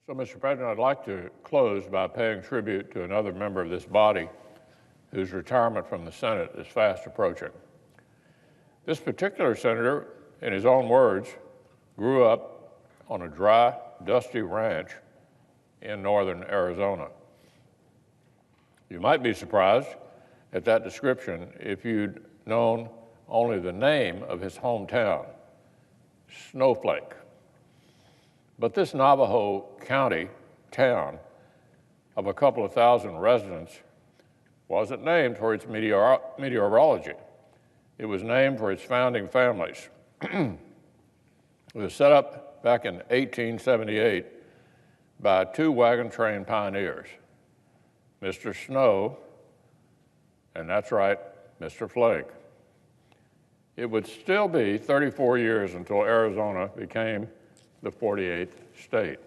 So, Mr. President, I'd like to close by paying tribute to another member of this body whose retirement from the Senate is fast approaching. This particular senator, in his own words, grew up on a dry, dusty ranch in northern Arizona. You might be surprised at that description if you'd known only the name of his hometown, Snowflake. But this Navajo County town of a couple of thousand residents wasn't named for its meteorology. It was named for its founding families. It was set up back in 1878 by two wagon train pioneers, Mr. Snow, and that's right, Mr. Flake. It would still be 34 years until Arizona became the 48th state.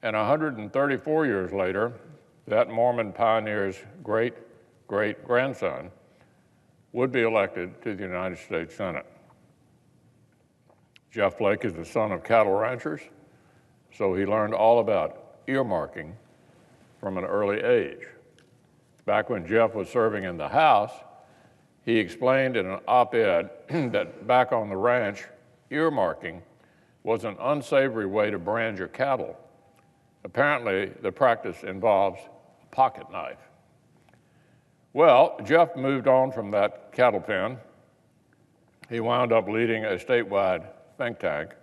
And 134 years later, that Mormon pioneer's great-great-grandson would be elected to the United States Senate. Jeff Flake is the son of cattle ranchers, so he learned all about earmarking from an early age. Back when Jeff was serving in the House, he explained in an op-ed that back on the ranch, earmarking was an unsavory way to brand your cattle. Apparently, the practice involves a pocket knife. Well, Jeff moved on from that cattle pen. He wound up leading a statewide think tank.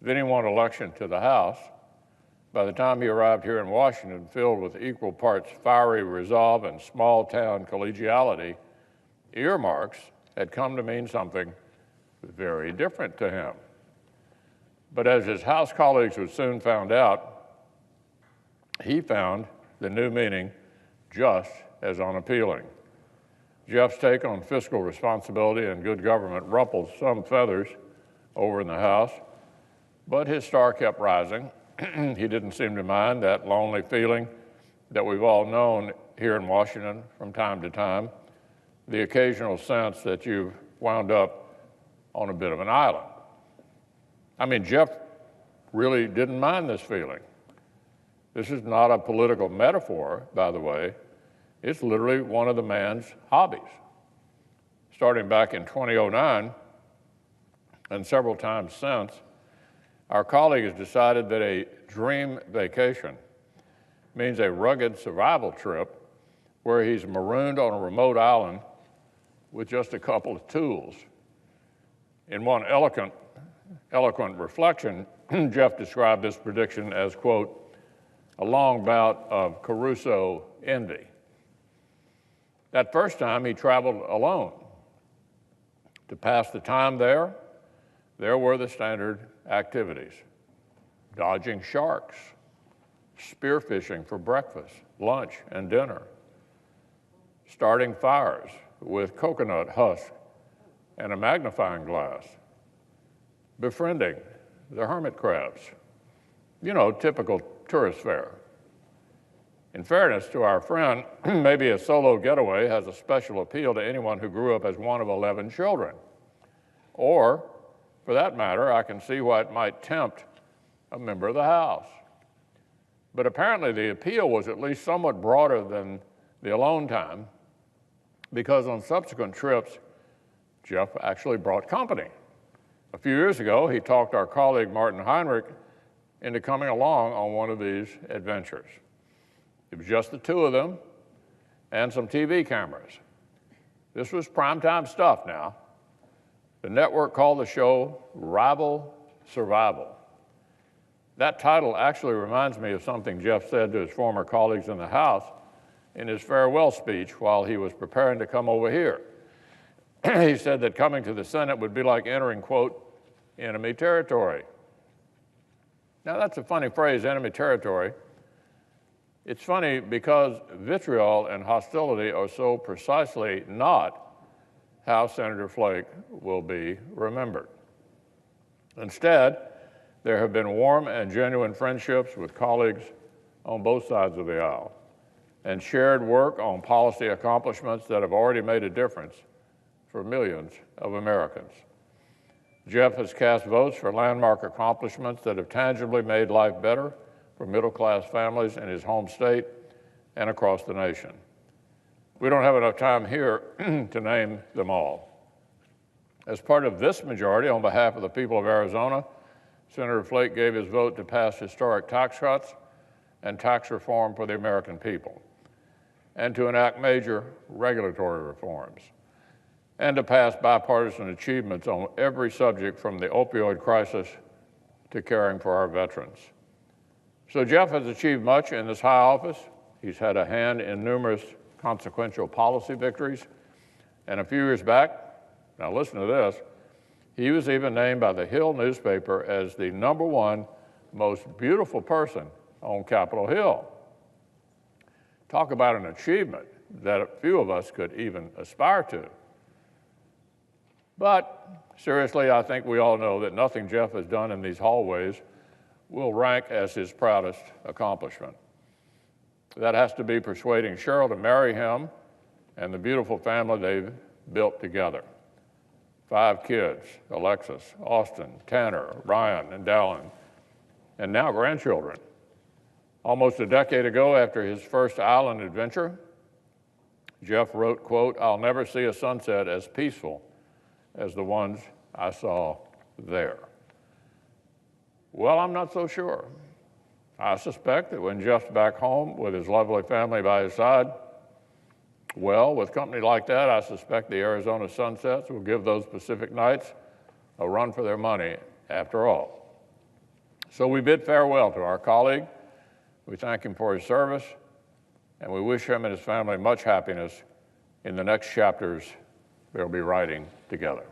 Then he won election to the House. By the time he arrived here in Washington, filled with equal parts fiery resolve and small-town collegiality, earmarks had come to mean something very different to him. But as his House colleagues would soon find out, he found the new meaning just as unappealing. Jeff's take on fiscal responsibility and good government ruffled some feathers over in the House, but his star kept rising. He didn't seem to mind that lonely feeling that we've all known here in Washington from time to time, the occasional sense that you've wound up on a bit of an island. I mean, Jeff really didn't mind this feeling. This is not a political metaphor, by the way. It's literally one of the man's hobbies. Starting back in 2009, and several times since, our colleague has decided that a dream vacation means a rugged survival trip where he's marooned on a remote island with just a couple of tools. In one eloquent reflection, Jeff described this prediction as, quote, a long bout of Caruso envy. That first time he traveled alone. To pass the time there were the standard activities: dodging sharks, spearfishing for breakfast, lunch, and dinner, starting fires with coconut husk and a magnifying glass, befriending the hermit crabs. You know, typical tourist fare. In fairness to our friend, maybe a solo getaway has a special appeal to anyone who grew up as one of 11 children. Or, for that matter, I can see why it might tempt a member of the House. But apparently the appeal was at least somewhat broader than the alone time, because on subsequent trips, Jeff actually brought company. A few years ago, he talked our colleague Martin Heinrich into coming along on one of these adventures. It was just the two of them and some TV cameras. This was primetime stuff now. The network called the show Rival Survival. That title actually reminds me of something Jeff said to his former colleagues in the House in his farewell speech while he was preparing to come over here. He said that coming to the Senate would be like entering, quote, enemy territory. Now that's a funny phrase, enemy territory. It's funny because vitriol and hostility are so precisely not how Senator Flake will be remembered. Instead, there have been warm and genuine friendships with colleagues on both sides of the aisle and shared work on policy accomplishments that have already made a difference for millions of Americans. Jeff has cast votes for landmark accomplishments that have tangibly made life better for middle-class families in his home state and across the nation. We don't have enough time here to name them all. As part of this majority, on behalf of the people of Arizona, Senator Flake gave his vote to pass historic tax cuts and tax reform for the American people, and to enact major regulatory reforms, and to pass bipartisan achievements on every subject from the opioid crisis to caring for our veterans. So Jeff has achieved much in this high office. He's had a hand in numerous consequential policy victories, and a few years back, now listen to this, he was even named by the Hill newspaper as the #1 most beautiful person on Capitol Hill. Talk about an achievement that a few of us could even aspire to. But seriously, I think we all know that nothing Jeff has done in these hallways will rank as his proudest accomplishment. That has to be persuading Cheryl to marry him and the beautiful family they've built together. 5 kids, Alexis, Austin, Tanner, Ryan, and Dallin, and now grandchildren. Almost a decade ago, after his first island adventure, Jeff wrote, quote, "I'll never see a sunset as peaceful as the ones I saw there." Well, I'm not so sure. I suspect that when Jeff's back home with his lovely family by his side, well, with company like that, I suspect the Arizona sunsets will give those Pacific nights a run for their money after all. So we bid farewell to our colleague. We thank him for his service, and we wish him and his family much happiness in the next chapters they'll be writing together.